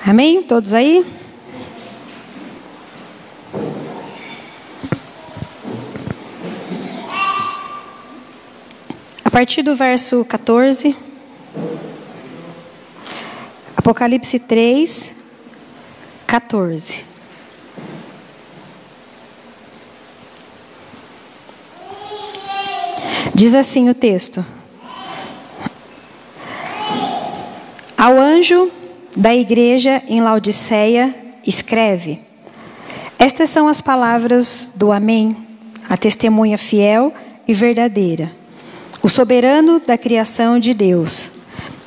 Amém? Todos aí? A partir do verso 14, Apocalipse 3, 14. Diz assim o texto: Ao anjo da igreja em Laodiceia, escreve: Estas são as palavras do Amém, a testemunha fiel e verdadeira, o soberano da criação de Deus.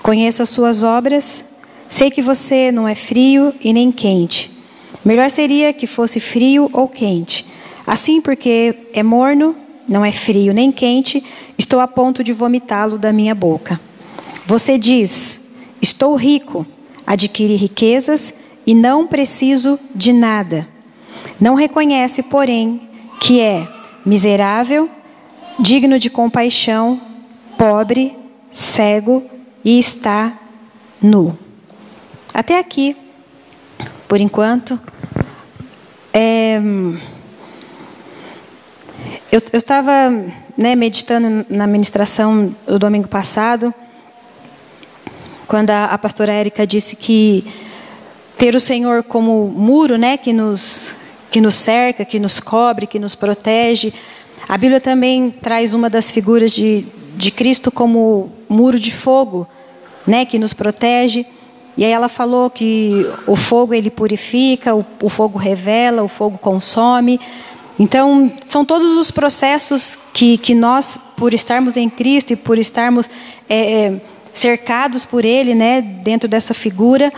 Conheço as suas obras, sei que você não é frio e nem quente. Melhor seria que fosse frio ou quente. Assim, porque é morno, não é frio nem quente, estou a ponto de vomitá-lo da minha boca. Você diz: estou rico, adquiri riquezas e não preciso de nada. Não reconhece, porém, que é miserável, digno de compaixão, pobre, cego e está nu. Até aqui, por enquanto. Eu estava meditando na ministração do domingo passado, quando a pastora Érica disse que ter o Senhor como muro, que nos cerca, que nos cobre, que nos protege. A Bíblia também traz uma das figuras de Cristo como muro de fogo, que nos protege. E aí ela falou que o fogo ele purifica, o fogo revela, o fogo consome. Então, são todos os processos que nós, por estarmos em Cristo e por estarmos cercados por Ele, dentro dessa figura,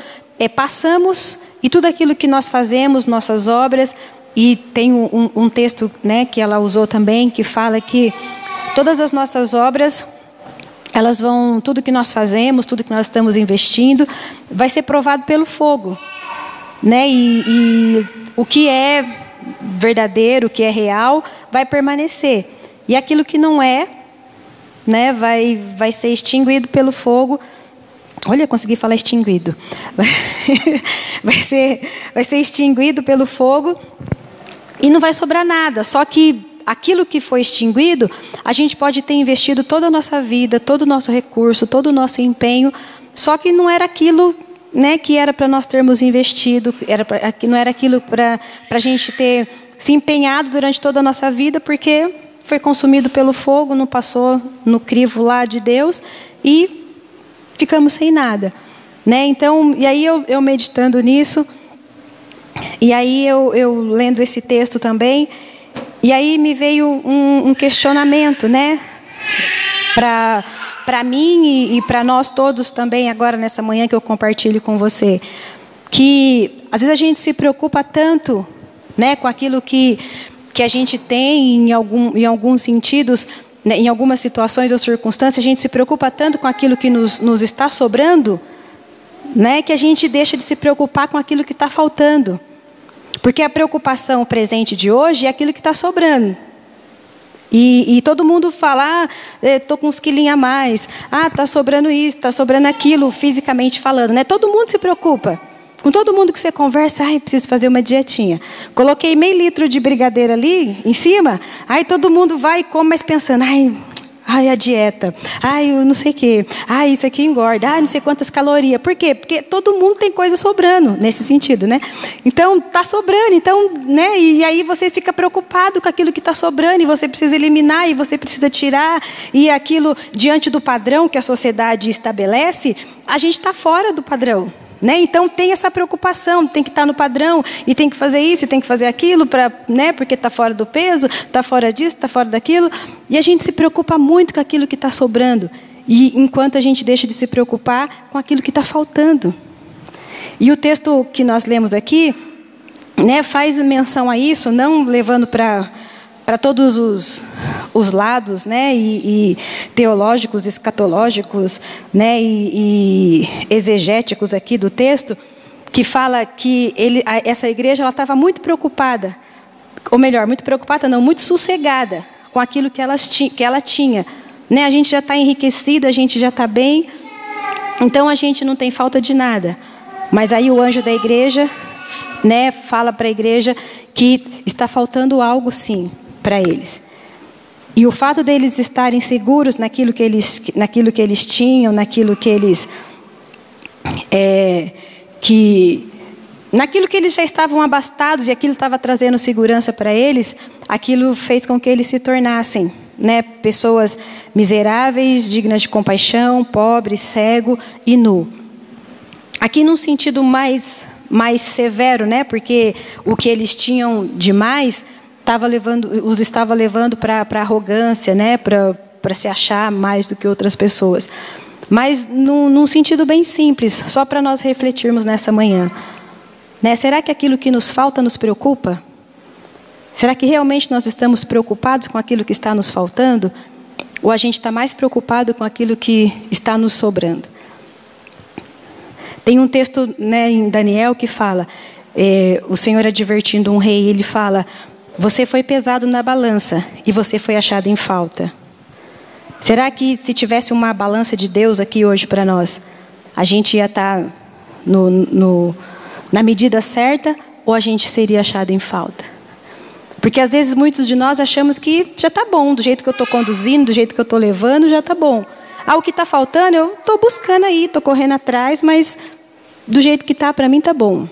passamos, e tudo aquilo que nós fazemos, nossas obras, e tem um texto que ela usou também, que fala que todas as nossas obras, elas vão, tudo que nós fazemos, tudo que nós estamos investindo, vai ser provado pelo fogo. E o que é verdadeiro, o que é real, vai permanecer. E aquilo que não é, vai ser extinguido pelo fogo. Olha, eu consegui falar extinguido. Vai ser extinguido pelo fogo e não vai sobrar nada. Só que aquilo que foi extinguido, a gente pode ter investido toda a nossa vida, todo o nosso recurso, todo o nosso empenho, só que não era aquilo que era para nós termos investido, não era aquilo para a gente ter se empenhado durante toda a nossa vida, porque foi consumido pelo fogo, não passou no crivo lá de Deus e ficamos sem nada. Então, e aí eu meditando nisso, e aí eu lendo esse texto também, e aí me veio um questionamento, para mim e para nós todos também, agora nessa manhã que eu compartilho com você, que às vezes a gente se preocupa tanto, com aquilo que a gente tem em alguns sentidos, em algumas situações ou circunstâncias, a gente se preocupa tanto com aquilo que nos está sobrando, que a gente deixa de se preocupar com aquilo que está faltando. Porque a preocupação presente de hoje é aquilo que está sobrando. E todo mundo fala, estou com uns quilinhos a mais. Está sobrando isso, está sobrando aquilo, fisicamente falando. Todo mundo se preocupa. Com todo mundo que você conversa, preciso fazer uma dietinha. Coloquei meio litro de brigadeiro ali, em cima. Todo mundo vai e come, mas pensando, a dieta. Eu não sei o quê. Isso aqui engorda. Não sei quantas calorias. Por quê? Porque todo mundo tem coisa sobrando, nesse sentido, Então, está sobrando. Então, e aí você fica preocupado com aquilo que está sobrando, e você precisa eliminar, e você precisa tirar, e aquilo, diante do padrão que a sociedade estabelece, a gente está fora do padrão. Então tem essa preocupação, tem que estar no padrão, e tem que fazer isso, e tem que fazer aquilo, porque está fora do peso, está fora disso, está fora daquilo. E a gente se preocupa muito com aquilo que está sobrando, e enquanto a gente deixa de se preocupar com aquilo que está faltando. E o texto que nós lemos aqui, faz menção a isso, não levando para todos os lados, e teológicos, escatológicos, e exegéticos aqui do texto, que fala que essa igreja estava muito preocupada, ou melhor, muito preocupada não, muito sossegada com aquilo que ela tinha. A gente já está enriquecida, a gente já está bem, então a gente não tem falta de nada. Mas aí o anjo da igreja, né, fala para a igreja que está faltando algo sim para eles. E o fato deles estarem seguros naquilo que eles tinham, naquilo que eles naquilo que eles já estavam abastados e aquilo estava trazendo segurança para eles, aquilo fez com que eles se tornassem, né, pessoas miseráveis, dignas de compaixão, pobre, cego e nu. Aqui num sentido mais severo, né, porque o que eles tinham demais os estava levando para arrogância, né, para se achar mais do que outras pessoas. Mas num sentido bem simples, só para nós refletirmos nessa manhã. Né? Será que aquilo que nos falta nos preocupa? Será que realmente nós estamos preocupados com aquilo que está nos faltando? Ou a gente está mais preocupado com aquilo que está nos sobrando? Tem um texto, né, em Daniel que fala, o Senhor advertindo um rei, ele fala: você foi pesado na balança e você foi achado em falta. Será que se tivesse uma balança de Deus aqui hoje para nós, a gente ia estar na medida certa ou a gente seria achado em falta? Porque às vezes muitos de nós achamos que já está bom, do jeito que eu estou conduzindo, do jeito que eu estou levando, já está bom. O que está faltando, eu estou buscando aí, estou correndo atrás, mas do jeito que está, para mim está bom.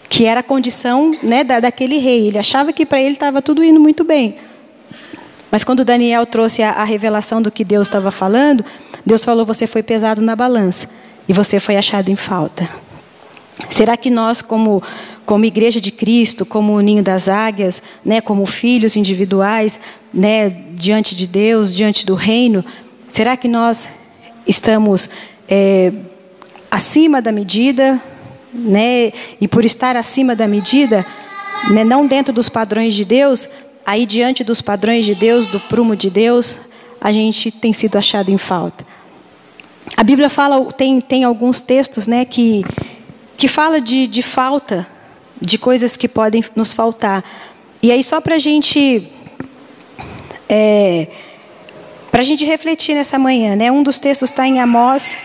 Que era a condição, né, daquele rei. Ele achava que para ele estava tudo indo muito bem. Mas quando Daniel trouxe a revelação do que Deus estava falando, Deus falou: você foi pesado na balança e você foi achado em falta. Será que nós, como igreja de Cristo, como o ninho das águias, né, como filhos individuais, né, diante de Deus, diante do reino, será que nós estamos acima da medida, né, e por estar acima da medida, né, não dentro dos padrões de Deus, aí diante dos padrões de Deus, do prumo de Deus, a gente tem sido achado em falta? A Bíblia fala, tem alguns textos, né, que fala de falta, de coisas que podem nos faltar. E aí só para a gente refletir nessa manhã, né? Um dos textos está em Amós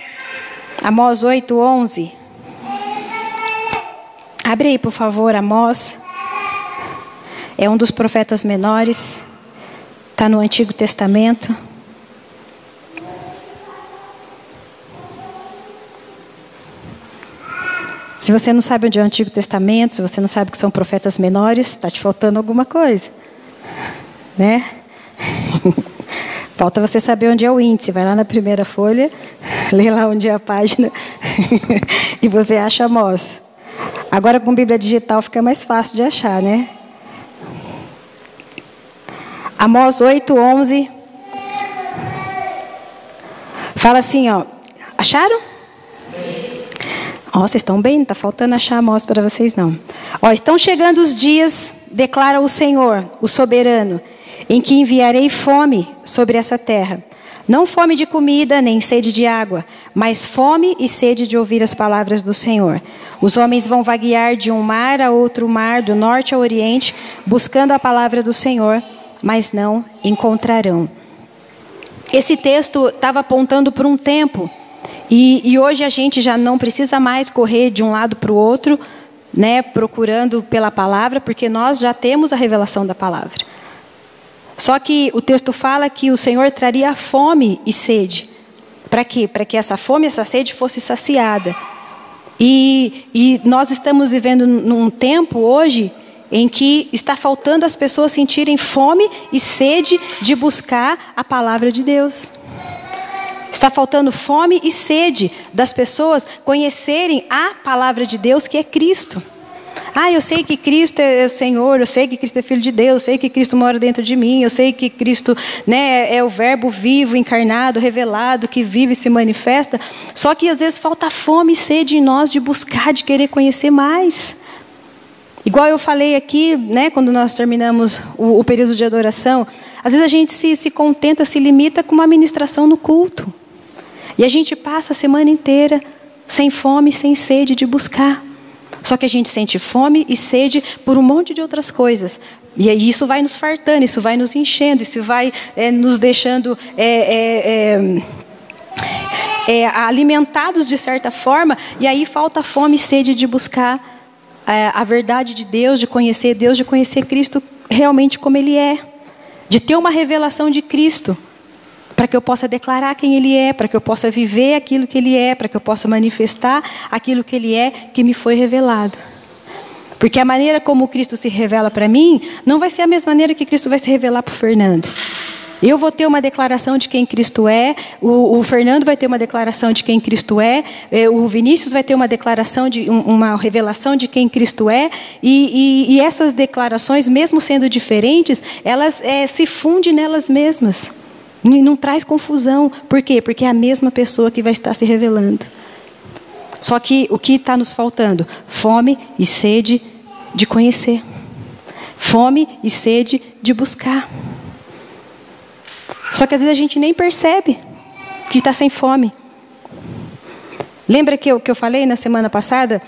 8:11. Abre aí, por favor, Amós. É um dos profetas menores. Está no Antigo Testamento. Se você não sabe onde é o Antigo Testamento, se você não sabe que são profetas menores, está te faltando alguma coisa, né? Falta você saber onde é o índice. Vai lá na primeira folha, lê lá onde é a página e você acha Amós. Agora com Bíblia digital fica mais fácil de achar, né? Amós 8:11 fala assim, ó. Acharam? Ó, vocês estão bem? Não está faltando achar Amós para vocês, não. Ó, estão chegando os dias, declara o Senhor, o soberano, em que enviarei fome sobre essa terra. Não fome de comida, nem sede de água, mas fome e sede de ouvir as palavras do Senhor. Os homens vão vaguear de um mar a outro mar, do norte ao oriente, buscando a palavra do Senhor, mas não encontrarão. Esse texto estava apontando para um tempo. E hoje a gente já não precisa mais correr de um lado para o outro, né, procurando pela palavra, porque nós já temos a revelação da palavra. Só que o texto fala que o Senhor traria fome e sede. Para quê? Para que essa fome e essa sede fosse saciada. E nós estamos vivendo num tempo hoje em que está faltando as pessoas sentirem fome e sede de buscar a palavra de Deus. Está faltando fome e sede das pessoas conhecerem a palavra de Deus, que é Cristo. Eu sei que Cristo é o Senhor, eu sei que Cristo é Filho de Deus, eu sei que Cristo mora dentro de mim, eu sei que Cristo, né, é o verbo vivo, encarnado, revelado, que vive e se manifesta. Só que às vezes falta fome e sede em nós de buscar, de querer conhecer mais. Igual eu falei aqui, né, quando nós terminamos o período de adoração, às vezes a gente se contenta, se limita com uma ministração no culto. E a gente passa a semana inteira sem fome, sem sede de buscar. Só que a gente sente fome e sede por um monte de outras coisas. E aí isso vai nos fartando, isso vai nos enchendo, isso vai nos deixando alimentados de certa forma, e aí falta fome e sede de buscar a verdade de Deus, de conhecer Cristo realmente como Ele é, de ter uma revelação de Cristo, para que eu possa declarar quem Ele é, para que eu possa viver aquilo que Ele é, para que eu possa manifestar aquilo que Ele é, que me foi revelado. Porque a maneira como Cristo se revela para mim, não vai ser a mesma maneira que Cristo vai se revelar para o Fernando. Eu vou ter uma declaração de quem Cristo é, o Fernando vai ter uma declaração de quem Cristo é, o Vinícius vai ter uma declaração, uma revelação de quem Cristo é, e essas declarações, mesmo sendo diferentes, elas se fundem nelas mesmas. E não traz confusão. Por quê? Porque é a mesma pessoa que vai estar se revelando. Só que o que está nos faltando? Fome e sede de conhecer. Fome e sede de buscar. Só que às vezes a gente nem percebe que está sem fome. Lembra que eu falei na semana passada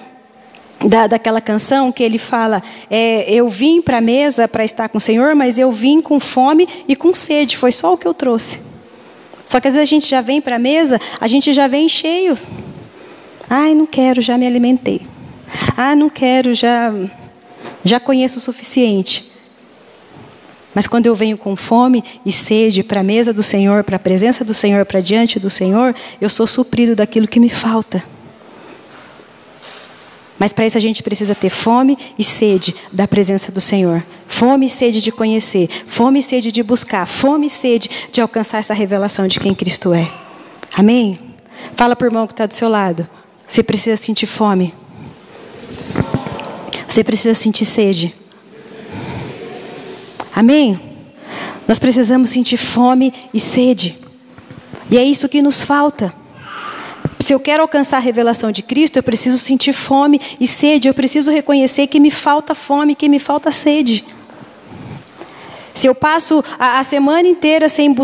daquela canção que ele fala, eu vim para a mesa para estar com o Senhor, mas eu vim com fome e com sede, foi só o que eu trouxe. Só que às vezes a gente já vem para a mesa, a gente já vem cheio. Ai, não quero, já me alimentei. Ah, não quero, já conheço o suficiente. Mas quando eu venho com fome e sede para a mesa do Senhor, para a presença do Senhor, para diante do Senhor, eu sou suprido daquilo que me falta. Mas para isso a gente precisa ter fome e sede da presença do Senhor. Fome e sede de conhecer, fome e sede de buscar, fome e sede de alcançar essa revelação de quem Cristo é. Amém? Fala para o irmão que está do seu lado. Você precisa sentir fome. Você precisa sentir sede. Amém? Nós precisamos sentir fome e sede. E é isso que nos falta. Se eu quero alcançar a revelação de Cristo, eu preciso sentir fome e sede. Eu preciso reconhecer que me falta fome, que me falta sede. Se eu passo a semana inteira sem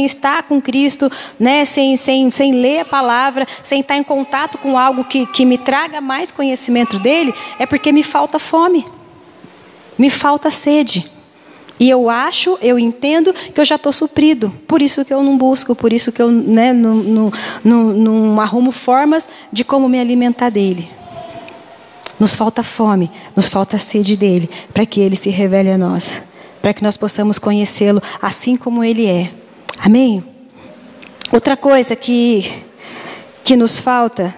estar com Cristo, né, sem ler a palavra, sem estar em contato com algo que me traga mais conhecimento dele, é porque me falta fome, me falta sede. E eu entendo que eu já estou suprido. Por isso que eu não busco, por isso que eu não arrumo formas de como me alimentar dele. Nos falta fome, nos falta sede dele, para que ele se revele a nós, para que nós possamos conhecê-lo assim como ele é. Amém? Outra coisa que nos falta,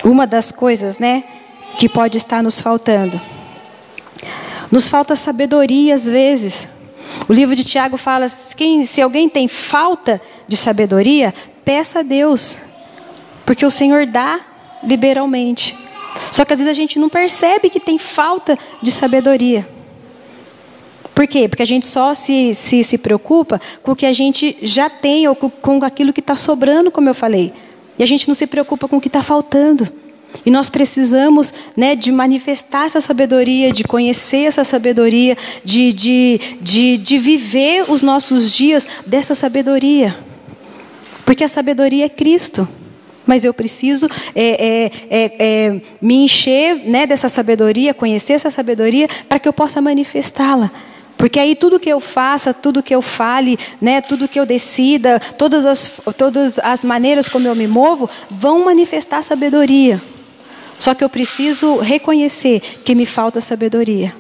uma das coisas, né, que pode estar nos faltando. Nos falta sabedoria às vezes. O livro de Tiago fala, se alguém tem falta de sabedoria, peça a Deus, porque o Senhor dá liberalmente. Só que às vezes a gente não percebe que tem falta de sabedoria. Por quê? Porque a gente só se preocupa com o que a gente já tem, ou com aquilo que está sobrando, como eu falei. E a gente não se preocupa com o que está faltando. E nós precisamos, né, de manifestar essa sabedoria, de conhecer essa sabedoria, de viver os nossos dias dessa sabedoria. Porque a sabedoria é Cristo. Mas eu preciso me encher, né, dessa sabedoria, conhecer essa sabedoria, para que eu possa manifestá-la. Porque aí tudo que eu faça, tudo que eu fale, né, tudo que eu decida, todas as maneiras como eu me movo, vão manifestar sabedoria. Só que eu preciso reconhecer que me falta sabedoria.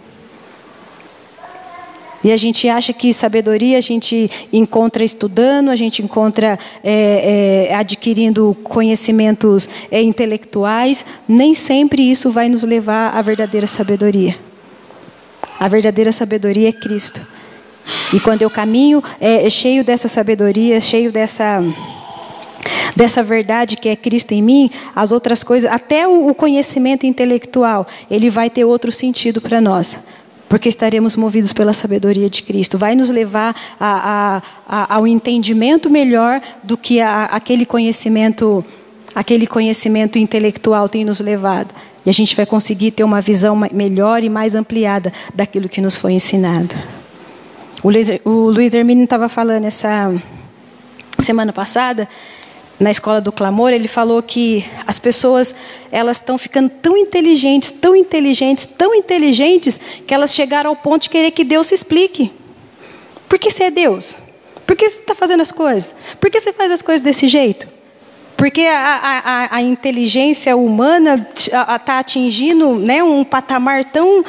E a gente acha que sabedoria a gente encontra estudando, a gente encontra adquirindo conhecimentos intelectuais. Nem sempre isso vai nos levar à verdadeira sabedoria. A verdadeira sabedoria é Cristo. E quando eu caminho cheio dessa sabedoria, cheio dessa verdade que é Cristo em mim, as outras coisas, até o conhecimento intelectual, ele vai ter outro sentido para nós. Porque estaremos movidos pela sabedoria de Cristo. Vai nos levar ao entendimento melhor do que aquele conhecimento intelectual tem nos levado. E a gente vai conseguir ter uma visão melhor e mais ampliada daquilo que nos foi ensinado. O Luiz Hermínio estava falando essa semana passada, na Escola do Clamor, ele falou que as pessoas, elas estão ficando tão inteligentes, que elas chegaram ao ponto de querer que Deus se explique. Por que você é Deus? Por que você está fazendo as coisas? Por que você faz as coisas desse jeito? Porque a inteligência humana está atingindo, né, um patamar tão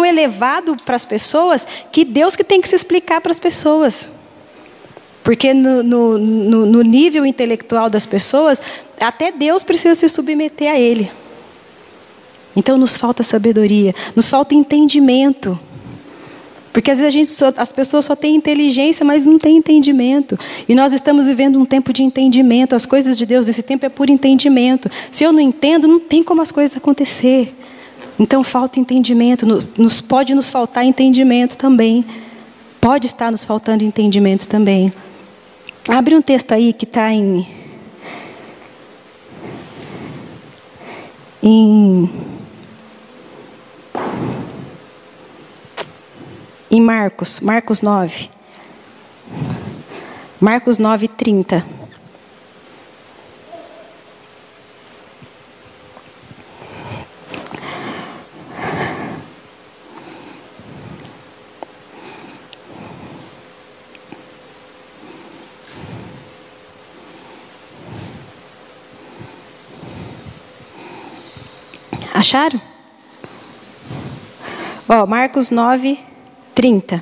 elevado para as pessoas, que Deus que tem que se explicar para as pessoas. Porque no nível intelectual das pessoas, até Deus precisa se submeter a Ele. Então nos falta sabedoria, nos falta entendimento. Porque às vezes as pessoas só têm inteligência, mas não têm entendimento. E nós estamos vivendo um tempo de entendimento. As coisas de Deus nesse tempo é por entendimento. Se eu não entendo, não tem como as coisas acontecer. Então falta entendimento. Pode nos faltar entendimento também. Pode estar nos faltando entendimento também. Abre um texto aí que está em Marcos 9. Marcos 9:30. Acharam? Ó, Marcos 9:30.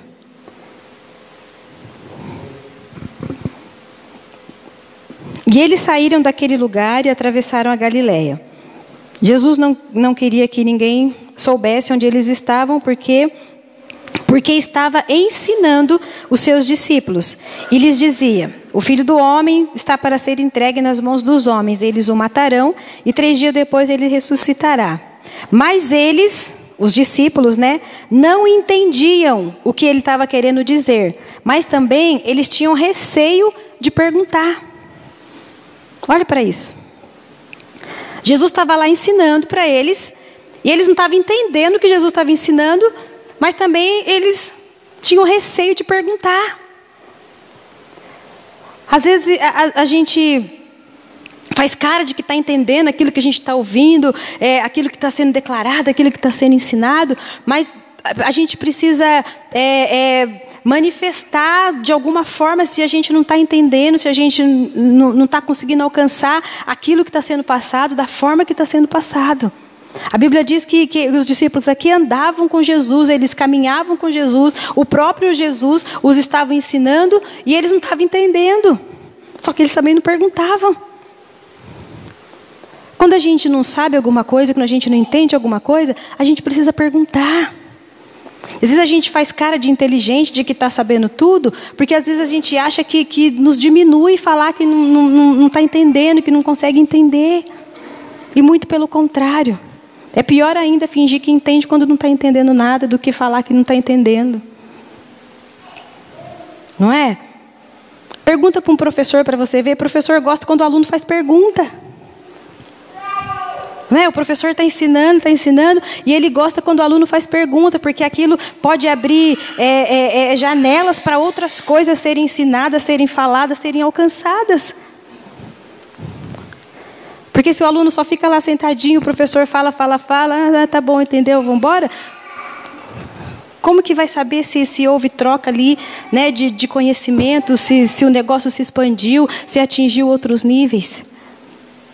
E eles saíram daquele lugar e atravessaram a Galileia. Jesus não queria que ninguém soubesse onde eles estavam, porque estava ensinando os seus discípulos. E lhes dizia: o Filho do Homem está para ser entregue nas mãos dos homens. Eles o matarão e 3 dias depois ele ressuscitará. Mas eles, os discípulos, né, não entendiam o que ele estava querendo dizer. Mas também eles tinham receio de perguntar. Olha para isso. Jesus estava lá ensinando para eles, e eles não estavam entendendo o que Jesus estava ensinando, mas também eles tinham receio de perguntar. Às vezes a gente faz cara de que está entendendo aquilo que a gente está ouvindo, aquilo que está sendo declarado, aquilo que está sendo ensinado, mas a gente precisa manifestar de alguma forma se a gente não está entendendo, se a gente não está conseguindo alcançar aquilo que está sendo passado, da forma que está sendo passado. A Bíblia diz que os discípulos aqui andavam com Jesus, eles caminhavam com Jesus, o próprio Jesus os estava ensinando e eles não estavam entendendo. Só que eles também não perguntavam. Quando a gente não sabe alguma coisa, quando a gente não entende alguma coisa, a gente precisa perguntar. Às vezes a gente faz cara de inteligente, de que está sabendo tudo, porque às vezes a gente acha que nos diminui falar que não está entendendo, que não consegue entender. E muito pelo contrário. É pior ainda fingir que entende quando não está entendendo nada do que falar que não está entendendo. Não é? Pergunta para um professor para você ver. O professor gosta quando o aluno faz pergunta. Não é? O professor está ensinando, e ele gosta quando o aluno faz pergunta, porque aquilo pode abrir janelas para outras coisas serem ensinadas, serem faladas, serem alcançadas. Porque se o aluno só fica lá sentadinho, o professor fala, tá bom, entendeu, vamos embora. Como que vai saber se houve troca ali, né, de conhecimento, se o negócio se expandiu, se atingiu outros níveis?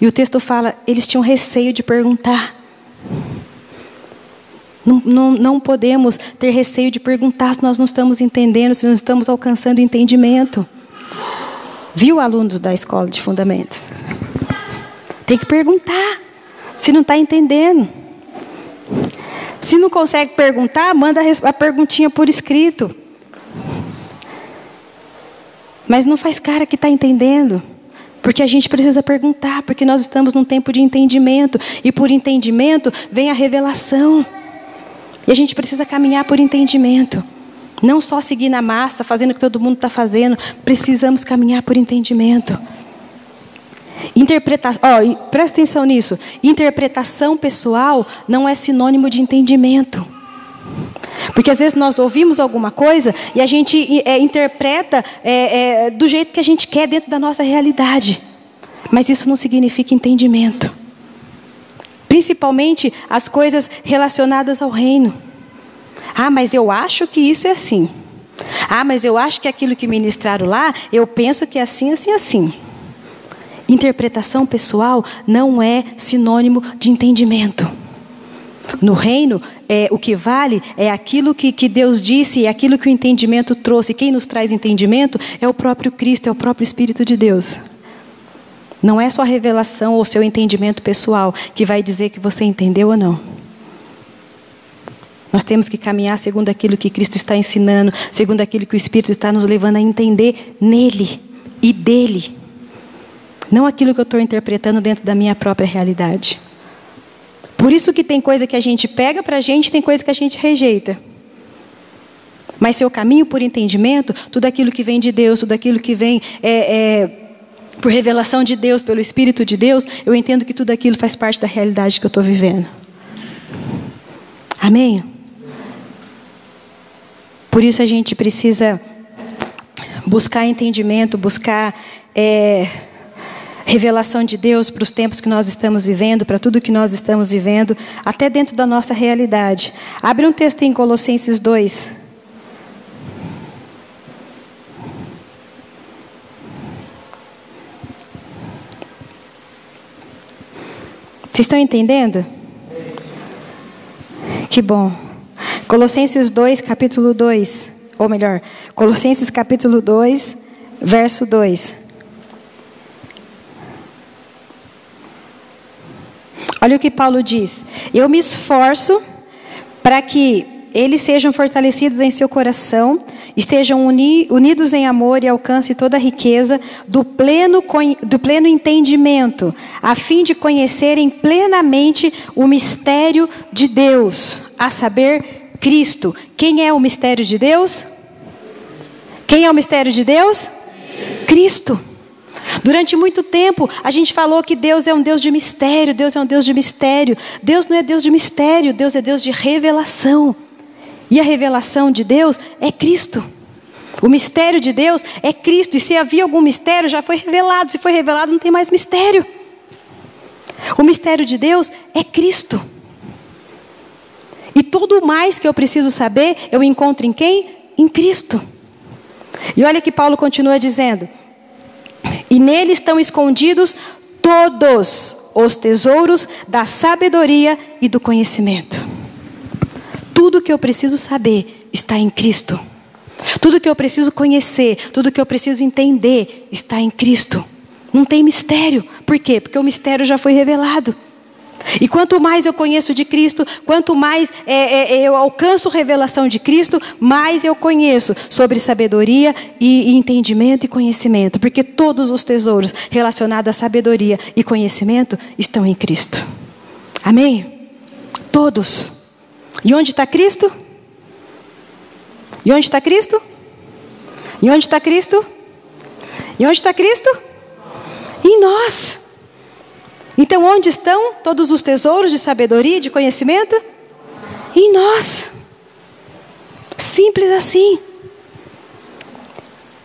E o texto fala, eles tinham receio de perguntar. Não podemos ter receio de perguntar se nós não estamos entendendo, se não estamos alcançando entendimento. Viu, alunos da escola de fundamentos? Tem que perguntar, se não está entendendo. Se não consegue perguntar, manda a perguntinha por escrito. Mas não faz cara que está entendendo. Porque a gente precisa perguntar, porque nós estamos num tempo de entendimento. E por entendimento vem a revelação. E a gente precisa caminhar por entendimento. Não só seguir na massa, fazendo o que todo mundo está fazendo. Precisamos caminhar por entendimento. Presta atenção nisso. Interpretação pessoal não é sinônimo de entendimento. Porque às vezes nós ouvimos alguma coisa e a gente interpreta do jeito que a gente quer dentro da nossa realidade. Mas isso não significa entendimento. Principalmente as coisas relacionadas ao reino. Ah, mas eu acho que isso é assim. Ah, mas eu acho que aquilo que ministraram lá, eu penso que é assim, assim, assim. Interpretação pessoal não é sinônimo de entendimento. No reino, o que vale é aquilo que Deus disse, é aquilo que o entendimento trouxe. Quem nos traz entendimento é o próprio Cristo, é o próprio Espírito de Deus. Não é só a revelação ou seu entendimento pessoal que vai dizer que você entendeu ou não. Nós temos que caminhar segundo aquilo que Cristo está ensinando, segundo aquilo que o Espírito está nos levando a entender nele e dele. Não aquilo que eu estou interpretando dentro da minha própria realidade. Por isso que tem coisa que a gente pega para a gente, tem coisa que a gente rejeita. Mas se eu caminho por entendimento, tudo aquilo que vem de Deus, tudo aquilo que vem por revelação de Deus, pelo Espírito de Deus, eu entendo que tudo aquilo faz parte da realidade que eu estou vivendo. Amém? Por isso a gente precisa buscar entendimento, buscar revelação de Deus para os tempos que nós estamos vivendo, para tudo que nós estamos vivendo, até dentro da nossa realidade. Abre um texto em Colossenses 2. Vocês estão entendendo? Que bom. Colossenses 2, capítulo 2. Ou melhor, Colossenses capítulo 2, verso 2. Olha o que Paulo diz. Eu me esforço para que eles sejam fortalecidos em seu coração, estejam unidos em amor e alcancem toda a riqueza do pleno entendimento, a fim de conhecerem plenamente o mistério de Deus, a saber, Cristo. Quem é o mistério de Deus? Quem é o mistério de Deus? Cristo. Durante muito tempo, a gente falou que Deus é um Deus de mistério, Deus é um Deus de mistério. Deus não é Deus de mistério, Deus é Deus de revelação. E a revelação de Deus é Cristo. O mistério de Deus é Cristo. E se havia algum mistério, já foi revelado. Se foi revelado, não tem mais mistério. O mistério de Deus é Cristo. E tudo mais que eu preciso saber, eu encontro em quem? Em Cristo. E olha que Paulo continua dizendo. E nele estão escondidos todos os tesouros da sabedoria e do conhecimento. Tudo que eu preciso saber está em Cristo. Tudo que eu preciso conhecer, tudo que eu preciso entender está em Cristo. Não tem mistério. Por quê? Porque o mistério já foi revelado. E quanto mais eu conheço de Cristo, quanto mais eu alcanço revelação de Cristo, mais eu conheço sobre sabedoria e entendimento e conhecimento. Porque todos os tesouros relacionados à sabedoria e conhecimento estão em Cristo. Amém? Todos. E onde está Cristo? E onde está Cristo? E onde está Cristo? E onde está Cristo? Em nós. Então, onde estão todos os tesouros de sabedoria e de conhecimento? Em nós. Simples assim.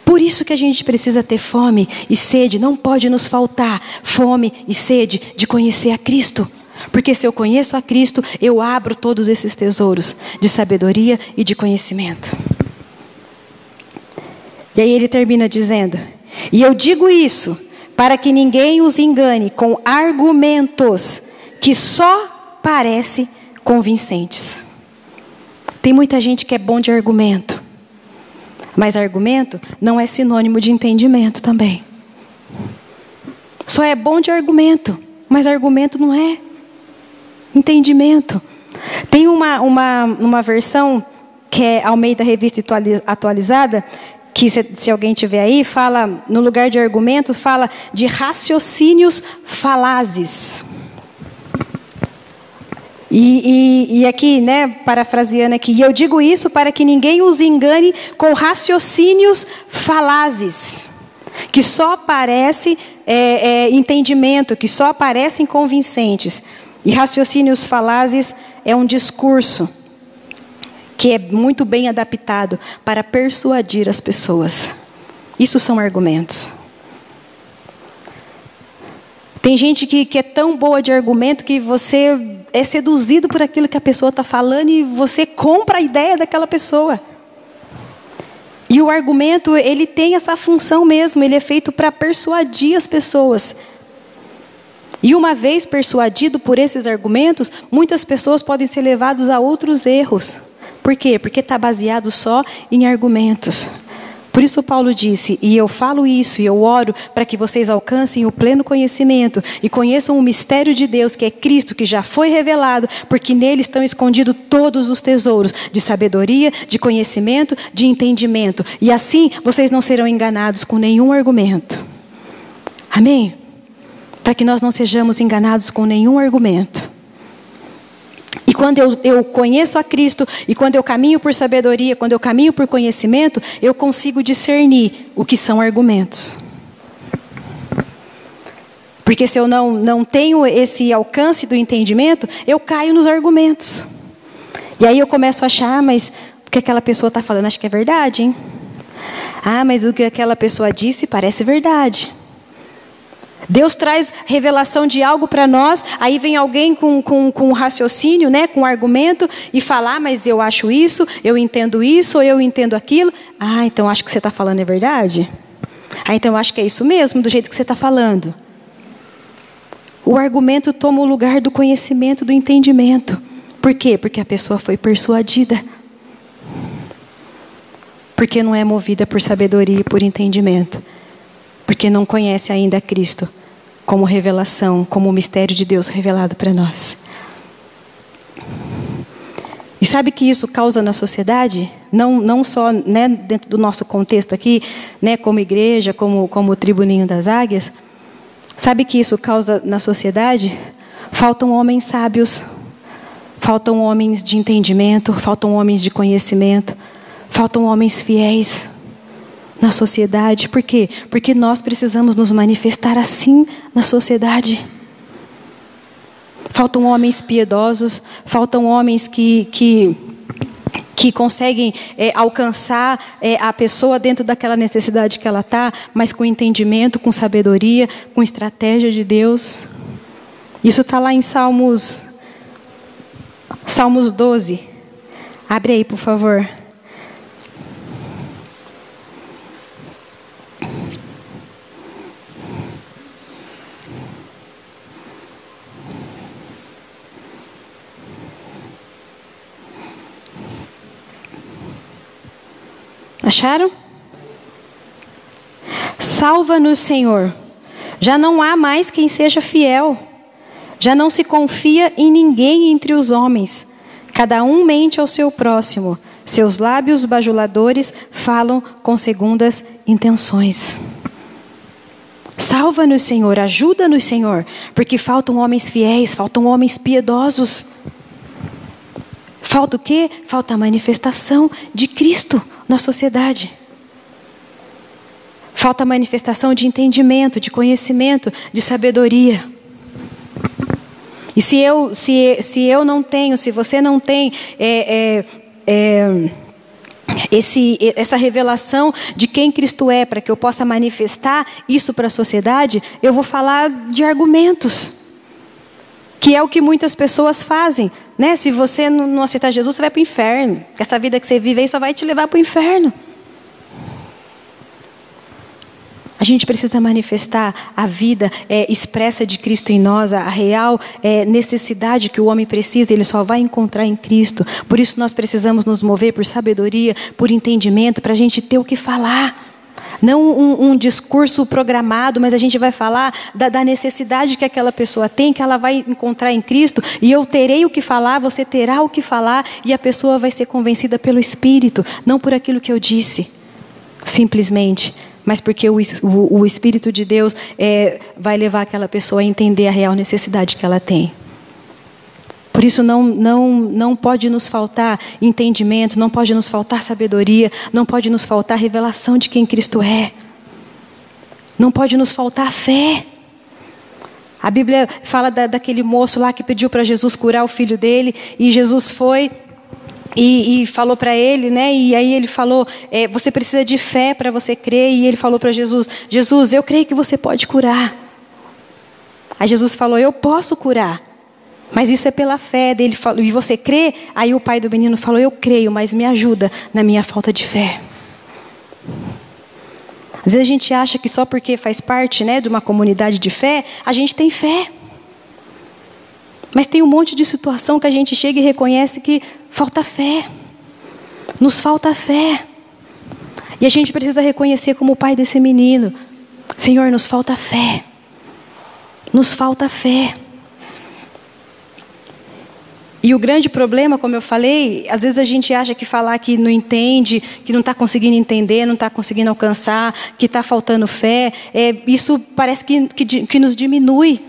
Por isso que a gente precisa ter fome e sede, não pode nos faltar fome e sede de conhecer a Cristo. Porque se eu conheço a Cristo, eu abro todos esses tesouros de sabedoria e de conhecimento. E aí ele termina dizendo, e eu digo isso para que ninguém os engane com argumentos que só parecem convincentes. Tem muita gente que é bom de argumento, mas argumento não é sinônimo de entendimento também. Só é bom de argumento, mas argumento não é entendimento. Tem uma versão que é Almeida Revista Atualizada, que se alguém tiver aí, fala, no lugar de argumento, fala de raciocínios falazes. E aqui, né, parafraseando aqui, e eu digo isso para que ninguém os engane com raciocínios falazes, que só parece entendimento, que só parecem convincentes. E raciocínios falazes é um discurso que é muito bem adaptado para persuadir as pessoas. Isso são argumentos. Tem gente que é tão boa de argumento que você é seduzido por aquilo que a pessoa está falando e você compra a ideia daquela pessoa. E o argumento, ele tem essa função mesmo, ele é feito para persuadir as pessoas. E uma vez persuadido por esses argumentos, muitas pessoas podem ser levadas a outros erros. Por quê? Porque está baseado só em argumentos. Por isso Paulo disse, e eu falo isso, e eu oro para que vocês alcancem o pleno conhecimento e conheçam o mistério de Deus, que é Cristo, que já foi revelado, porque nele estão escondidos todos os tesouros de sabedoria, de conhecimento, de entendimento. E assim vocês não serão enganados com nenhum argumento. Amém? Para que nós não sejamos enganados com nenhum argumento. E quando eu conheço a Cristo, e quando eu caminho por sabedoria, quando eu caminho por conhecimento, eu consigo discernir o que são argumentos. Porque se eu não tenho esse alcance do entendimento, eu caio nos argumentos. E aí eu começo a achar, mas o que aquela pessoa está falando, acho que é verdade, hein? Ah, mas o que aquela pessoa disse parece verdade. Deus traz revelação de algo para nós, aí vem alguém com raciocínio, né, com argumento, e fala, mas eu acho isso, eu entendo isso, ou eu entendo aquilo. Ah, então acho que você está falando é verdade? Ah, então acho que é isso mesmo, do jeito que você está falando. O argumento toma o lugar do conhecimento, do entendimento. Por quê? Porque a pessoa foi persuadida. Porque não é movida por sabedoria e por entendimento. Porque não conhece ainda Cristo como revelação, como o mistério de Deus revelado para nós. E sabe que isso causa na sociedade? Não só, né, dentro do nosso contexto aqui, né, como igreja, como tribo Ninho das Águias. Sabe que isso causa na sociedade? Faltam homens sábios, faltam homens de entendimento, faltam homens de conhecimento, faltam homens fiéis na sociedade. Por quê? Porque nós precisamos nos manifestar assim na sociedade. Faltam homens piedosos, faltam homens que conseguem alcançar a pessoa dentro daquela necessidade que ela está, mas com entendimento, com sabedoria, com estratégia de Deus. Isso está lá em Salmos 12. Abre aí, por favor. Acharam? Salva-nos, Senhor. Já não há mais quem seja fiel. Já não se confia em ninguém entre os homens. Cada um mente ao seu próximo. Seus lábios bajuladores falam com segundas intenções. Salva-nos, Senhor. Ajuda-nos, Senhor. Porque faltam homens fiéis, faltam homens piedosos. Falta o quê? Falta a manifestação de Cristo na sociedade. Falta a manifestação de entendimento, de conhecimento, de sabedoria. E se eu não tenho, se você não tem essa revelação de quem Cristo é, para que eu possa manifestar isso para a sociedade, eu vou falar de argumentos. Que é o que muitas pessoas fazem, né? Se você não aceitar Jesus, você vai para o inferno. Essa vida que você vive aí só vai te levar para o inferno. A gente precisa manifestar a vida expressa de Cristo em nós, a real necessidade que o homem precisa, ele só vai encontrar em Cristo. Por isso nós precisamos nos mover por sabedoria, por entendimento, para a gente ter o que falar. Não um discurso programado, mas a gente vai falar da necessidade que aquela pessoa tem, que ela vai encontrar em Cristo, e eu terei o que falar, você terá o que falar, e a pessoa vai ser convencida pelo Espírito, não por aquilo que eu disse, simplesmente, mas porque o Espírito de Deus vai levar aquela pessoa a entender a real necessidade que ela tem. Por isso não pode nos faltar entendimento, não pode nos faltar sabedoria, não pode nos faltar revelação de quem Cristo é. Não pode nos faltar fé. A Bíblia fala daquele moço lá que pediu para Jesus curar o filho dele, e Jesus foi e falou para ele, né? E aí ele falou, você precisa de fé para você crer, e ele falou para Jesus, Jesus, eu creio que você pode curar. Aí Jesus falou, eu posso curar. Mas isso é pela fé dele. E você crê? Aí o pai do menino falou, eu creio, mas me ajuda na minha falta de fé. Às vezes a gente acha que só porque faz parte, né, de uma comunidade de fé, a gente tem fé. Mas tem um monte de situação que a gente chega e reconhece que falta fé. Nos falta fé. E a gente precisa reconhecer como o pai desse menino: Senhor, nos falta fé. Nos falta fé. E o grande problema, como eu falei, às vezes a gente acha que falar que não entende, que não está conseguindo entender, não está conseguindo alcançar, que está faltando fé, isso parece que nos diminui.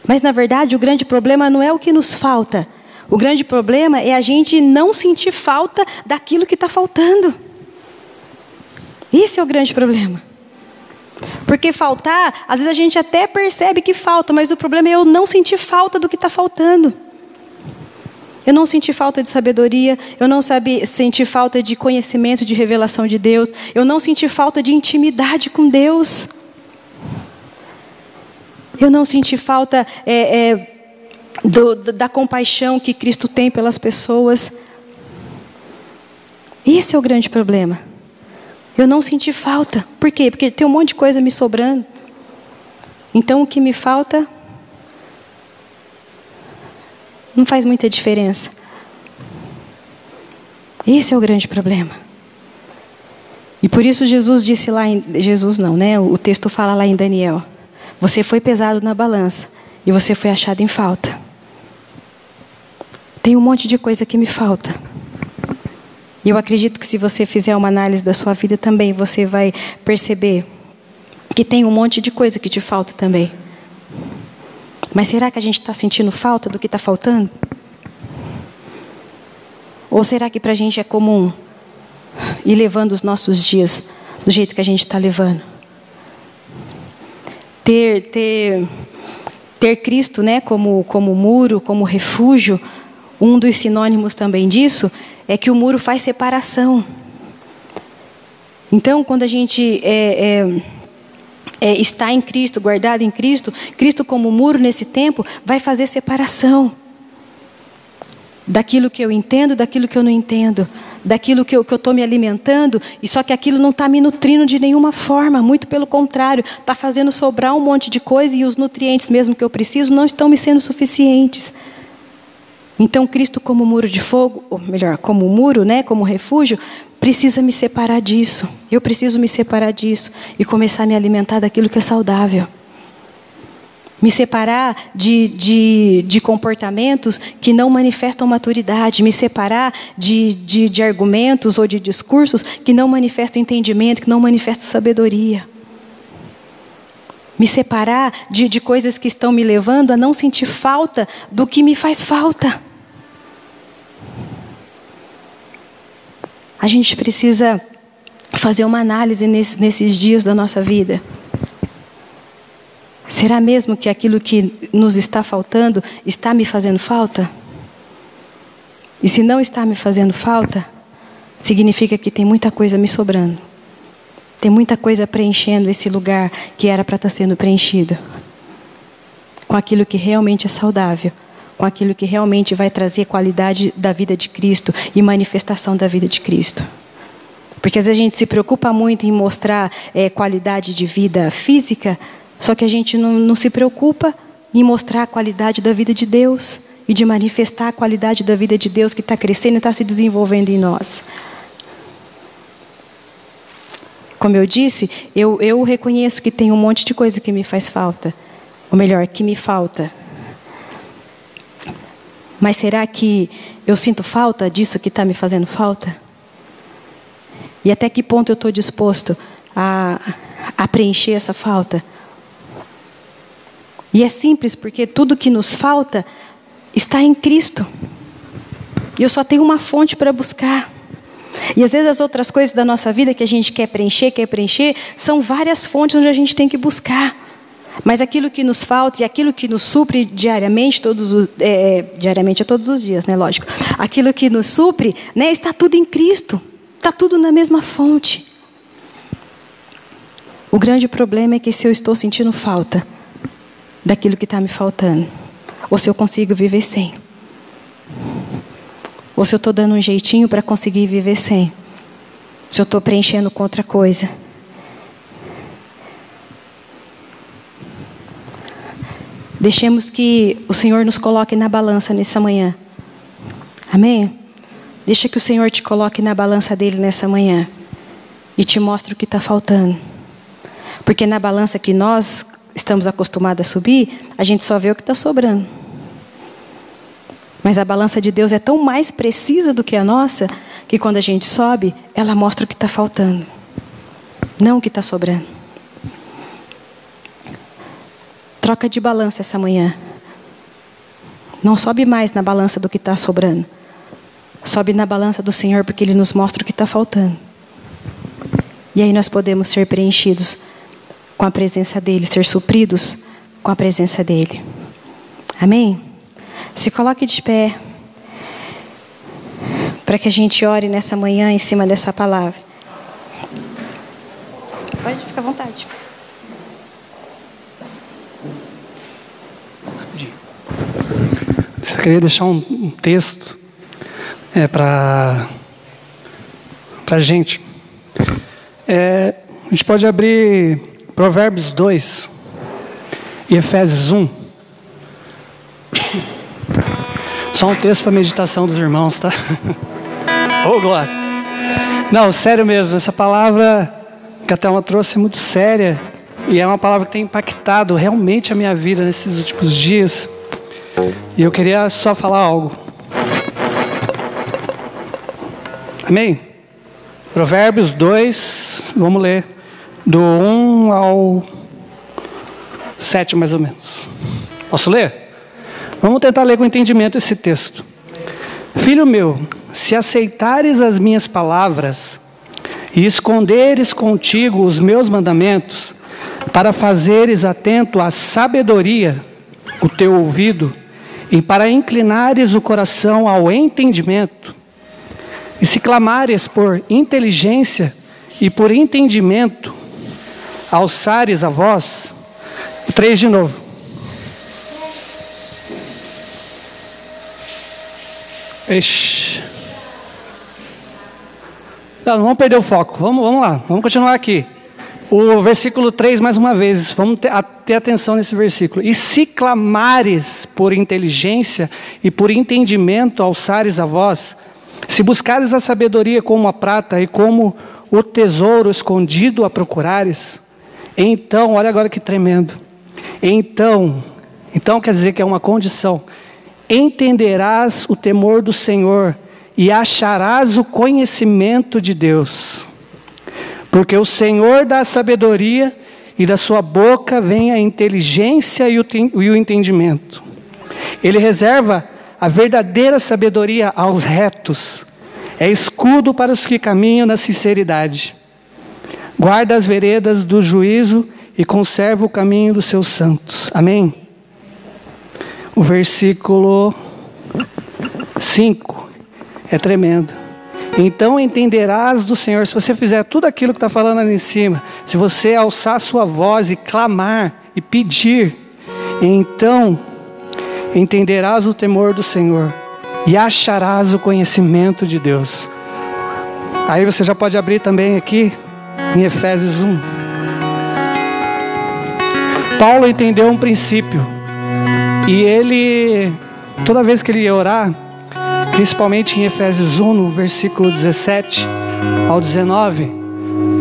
Mas na verdade o grande problema não é o que nos falta. O grande problema é a gente não sentir falta daquilo que está faltando. Esse é o grande problema. Porque faltar, às vezes a gente até percebe que falta, mas o problema é eu não sentir falta do que está faltando. Eu não senti falta de sabedoria, eu não senti falta de conhecimento, de revelação de Deus, eu não senti falta de intimidade com Deus. Eu não senti falta da compaixão que Cristo tem pelas pessoas. Esse é o grande problema. Eu não senti falta. Por quê? Porque tem um monte de coisa me sobrando. Então o que me falta não faz muita diferença. Esse é o grande problema. E por isso Jesus disse lá o texto fala lá em Daniel: você foi pesado na balança e você foi achado em falta. Tem um monte de coisa que me falta. E eu acredito que se você fizer uma análise da sua vida também, você vai perceber que tem um monte de coisa que te falta também. Mas será que a gente está sentindo falta do que está faltando? Ou será que para a gente é comum ir levando os nossos dias do jeito que a gente está levando? Ter Cristo, né, como muro, como refúgio, um dos sinônimos também disso é que o muro faz separação. Então, quando a gente está em Cristo, guardado em Cristo, Cristo como muro nesse tempo vai fazer separação daquilo que eu entendo, daquilo que eu não entendo, daquilo que eu estou me alimentando, e só que aquilo não está me nutrindo de nenhuma forma, muito pelo contrário, está fazendo sobrar um monte de coisa e os nutrientes mesmo que eu preciso não estão me sendo suficientes. Então Cristo como muro de fogo, ou melhor, como muro, né, como refúgio, precisa me separar disso. Eu preciso me separar disso e começar a me alimentar daquilo que é saudável. Me separar de comportamentos que não manifestam maturidade. Me separar de argumentos ou de discursos que não manifestam entendimento, que não manifestam sabedoria. Me separar de coisas que estão me levando a não sentir falta do que me faz falta. A gente precisa fazer uma análise nesses dias da nossa vida. Será mesmo que aquilo que nos está faltando está me fazendo falta? E se não está me fazendo falta, significa que tem muita coisa me sobrando. Tem muita coisa preenchendo esse lugar que era para estar sendo preenchido. Com aquilo que realmente é saudável. Com aquilo que realmente vai trazer qualidade da vida de Cristo e manifestação da vida de Cristo. Porque às vezes a gente se preocupa muito em mostrar qualidade de vida física, só que a gente não se preocupa em mostrar a qualidade da vida de Deus e de manifestar a qualidade da vida de Deus que está crescendo e está se desenvolvendo em nós. Como eu disse, eu reconheço que tem um monte de coisa que me faz falta. Ou melhor, que me falta. Mas será que eu sinto falta disso que está me fazendo falta? E até que ponto eu estou disposto a preencher essa falta? E é simples, porque tudo que nos falta está em Cristo. E eu só tenho uma fonte para buscar. E às vezes as outras coisas da nossa vida que a gente quer preencher, são várias fontes onde a gente tem que buscar. Mas aquilo que nos falta e aquilo que nos supre diariamente, diariamente é todos os dias, né? Lógico. Aquilo que nos supre, né, está tudo em Cristo. Está tudo na mesma fonte. O grande problema é que se eu estou sentindo falta daquilo que está me faltando, ou se eu consigo viver sem, ou se eu estou dando um jeitinho para conseguir viver sem, se eu estou preenchendo com outra coisa, Deixemos que o Senhor nos coloque na balança nessa manhã. Amém? Deixa que o Senhor te coloque na balança dele nessa manhã. E te mostre o que está faltando. Porque na balança que nós estamos acostumados a subir, a gente só vê o que está sobrando. Mas a balança de Deus é tão mais precisa do que a nossa, que quando a gente sobe, ela mostra o que está faltando. Não o que está sobrando. Troca de balança essa manhã. Não sobe mais na balança do que está sobrando. Sobe na balança do Senhor, porque Ele nos mostra o que está faltando. E aí nós podemos ser preenchidos com a presença dEle, ser supridos com a presença dEle. Amém? Se coloque de pé, para que a gente ore nessa manhã em cima dessa palavra. Pode ficar à vontade. Eu queria deixar um texto para a gente. A gente pode abrir Provérbios 2 e Efésios 1. Só um texto para meditação dos irmãos, tá? Ô, glória! Não, sério mesmo, essa palavra que a Thelma trouxe é muito séria. E é uma palavra que tem impactado realmente a minha vida nesses últimos dias. E eu queria só falar algo. Amém? Provérbios 2, vamos ler do 1 ao 7 mais ou menos. Posso ler? Vamos tentar ler com entendimento esse texto. Filho meu, se aceitares as minhas palavras e esconderes contigo os meus mandamentos, para fazeres atento à sabedoria o teu ouvido, e para inclinares o coração ao entendimento, e se clamares por inteligência e por entendimento, alçares a voz. 3 de novo. Ixi. Não vamos perder o foco. Vamos lá, vamos continuar aqui. O versículo 3 mais uma vez, vamos ter atenção nesse versículo. E se clamares por inteligência e por entendimento, alçares a voz, se buscares a sabedoria como a prata e como o tesouro escondido a procurares, então, olha agora que tremendo, então quer dizer que é uma condição, entenderás o temor do Senhor e acharás o conhecimento de Deus. Porque o Senhor dá a sabedoria e da sua boca vem a inteligência e o entendimento. Ele reserva a verdadeira sabedoria aos retos. É escudo para os que caminham na sinceridade. Guarda as veredas do juízo e conserva o caminho dos seus santos. Amém? O versículo 5 é tremendo. Então entenderás do Senhor, se você fizer tudo aquilo que está falando ali em cima, se você alçar sua voz e clamar e pedir, então entenderás o temor do Senhor e acharás o conhecimento de Deus. Aí você já pode abrir também aqui em Efésios 1. Paulo entendeu um princípio e ele, toda vez que ele ia orar, principalmente em Efésios 1, no versículo 17 ao 19,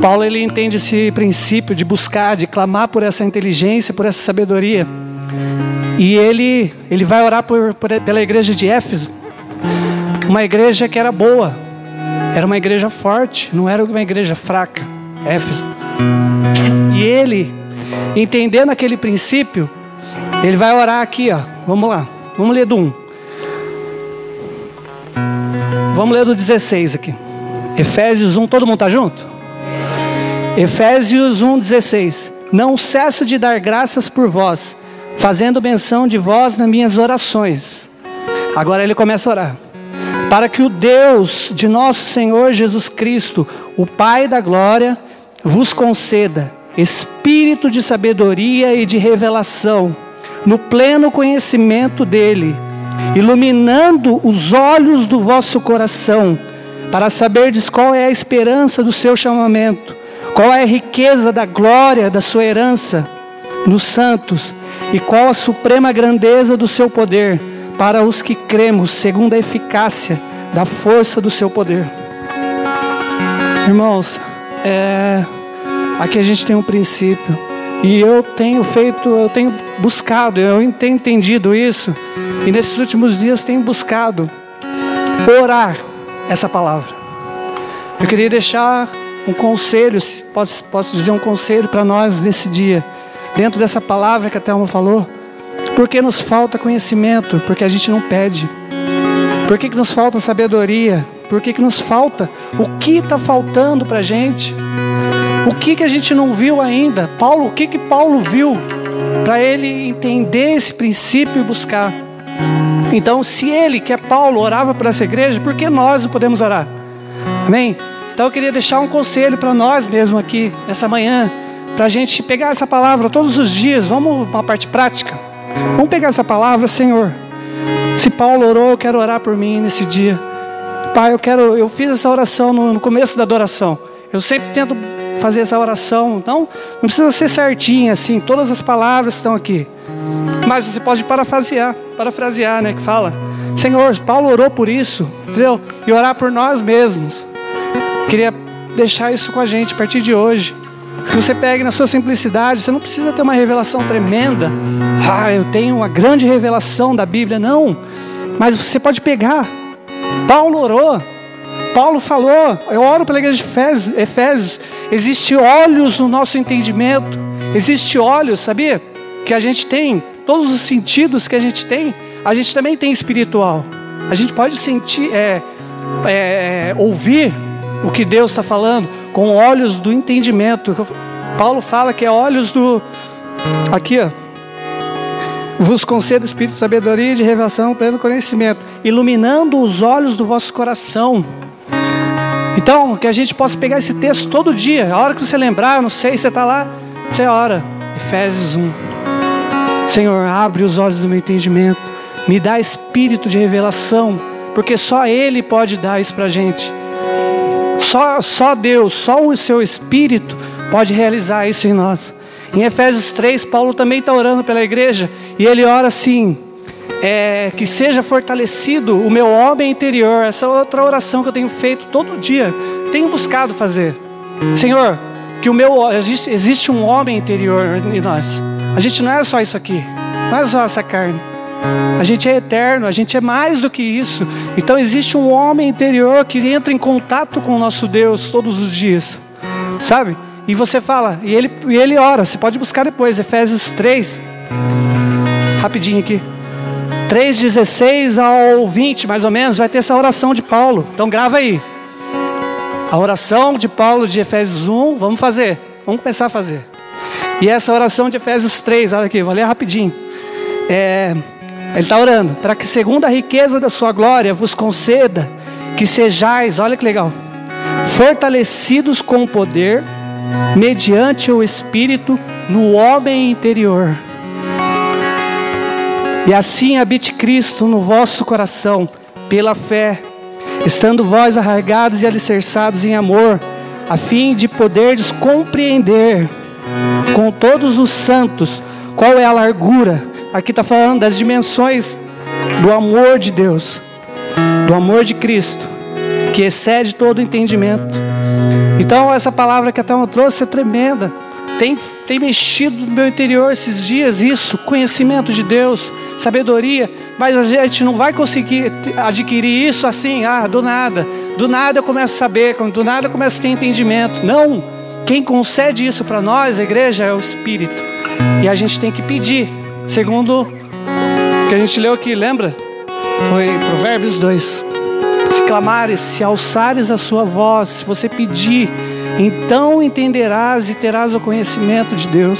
Paulo ele entende esse princípio de buscar, de clamar por essa inteligência, por essa sabedoria. E ele vai orar pela igreja de Éfeso, uma igreja que era boa, era uma igreja forte, não era uma igreja fraca, Éfeso. E ele, entendendo aquele princípio, ele vai orar aqui, ó. Vamos lá, vamos ler do 1. Vamos ler do 16 aqui. Efésios 1, todo mundo está junto? Efésios 1, 16. Não cesso de dar graças por vós, fazendo menção de vós nas minhas orações. Agora ele começa a orar. Para que o Deus de nosso Senhor Jesus Cristo, o Pai da glória, vos conceda espírito de sabedoria e de revelação, no pleno conhecimento dele, iluminando os olhos do vosso coração, para saberdes qual é a esperança do seu chamamento, qual é a riqueza da glória da sua herança, nos santos, e qual a suprema grandeza do seu poder para os que cremos, segundo a eficácia da força do seu poder. Irmãos, aqui a gente tem um princípio, e eu tenho buscado, eu tenho entendido isso, e nesses últimos dias tenho buscado orar essa palavra. Eu queria deixar um conselho, posso dizer um conselho para nós nesse dia, dentro dessa palavra que a Thelma falou. Porque nos falta conhecimento? Porque a gente não pede. Por que nos falta sabedoria? Por que nos falta? O que está faltando para a gente? O que a gente não viu ainda? O que Paulo viu para ele entender esse princípio e buscar? Então, se ele, que é Paulo, orava para essa igreja, por que nós não podemos orar? Amém? Então eu queria deixar um conselho para nós mesmo aqui, essa manhã, para a gente pegar essa palavra todos os dias. Vamos para a parte prática. Vamos pegar essa palavra, Senhor. Se Paulo orou, eu quero orar por mim nesse dia. Pai, eu fiz essa oração no começo da adoração. Eu sempre tento fazer essa oração. Não precisa ser certinha assim, todas as palavras estão aqui. Mas você pode parafrasear, né, que fala: Senhor, Paulo orou por isso, entendeu? E orar por nós mesmos. Queria deixar isso com a gente a partir de hoje. Que você pegue na sua simplicidade. Você não precisa ter uma revelação tremenda. Eu tenho uma grande revelação da Bíblia. Não. Mas você pode pegar. Paulo orou. Paulo falou. Eu oro pela igreja de Efésios. Existe olhos no nosso entendimento. Existe olhos, sabia? Que a gente tem. Todos os sentidos que a gente tem, a gente também tem espiritual. A gente pode sentir, ouvir o que Deus está falando com olhos do entendimento. Paulo fala que é olhos do... Aqui, ó. Vos concedo espírito de sabedoria e de revelação, pleno conhecimento, iluminando os olhos do vosso coração. Então, que a gente possa pegar esse texto todo dia. A hora que você lembrar, não sei, você está lá, você ora. Efésios 1. Senhor, abre os olhos do meu entendimento. Me dá espírito de revelação, porque só Ele pode dar isso para a gente. Só Deus, só o seu Espírito pode realizar isso em nós. Em Efésios 3, Paulo também está orando pela igreja, e ele ora assim: que seja fortalecido o meu homem interior. Essa é outra oração que eu tenho feito todo dia, tenho buscado fazer. Senhor, que existe um homem interior em nós. A gente não é só isso aqui, não é só essa carne. A gente é eterno, a gente é mais do que isso. Então existe um homem interior que entra em contato com o nosso Deus todos os dias, sabe? E você fala, e ele ora. Você pode buscar depois, Efésios 3, rapidinho aqui, 3:16 ao 20 mais ou menos, vai ter essa oração de Paulo. Então grava aí, a oração de Paulo de Efésios 1. Vamos começar a fazer. E essa oração de Efésios 3, olha aqui, vou ler rapidinho. Ele está orando para que, segundo a riqueza da sua glória, vos conceda que sejais, olha que legal, fortalecidos com o poder, mediante o Espírito, no homem interior. E assim habite Cristo no vosso coração, pela fé, estando vós arraigados e alicerçados em amor, a fim de poderdes compreender com todos os santos qual é a largura. Aqui está falando das dimensões do amor de Deus, do amor de Cristo, que excede todo o entendimento. Então essa palavra que a Thelma trouxe é tremenda. Tem mexido no meu interior esses dias isso, conhecimento de Deus, sabedoria. Mas a gente não vai conseguir adquirir isso assim, do nada. Do nada eu começo a saber, do nada eu começo a ter entendimento. Não, quem concede isso para nós, a igreja, é o Espírito. E a gente tem que pedir, segundo o que a gente leu aqui, lembra? Foi Provérbios 2. Se clamares, se alçares a sua voz, se você pedir, então entenderás e terás o conhecimento de Deus.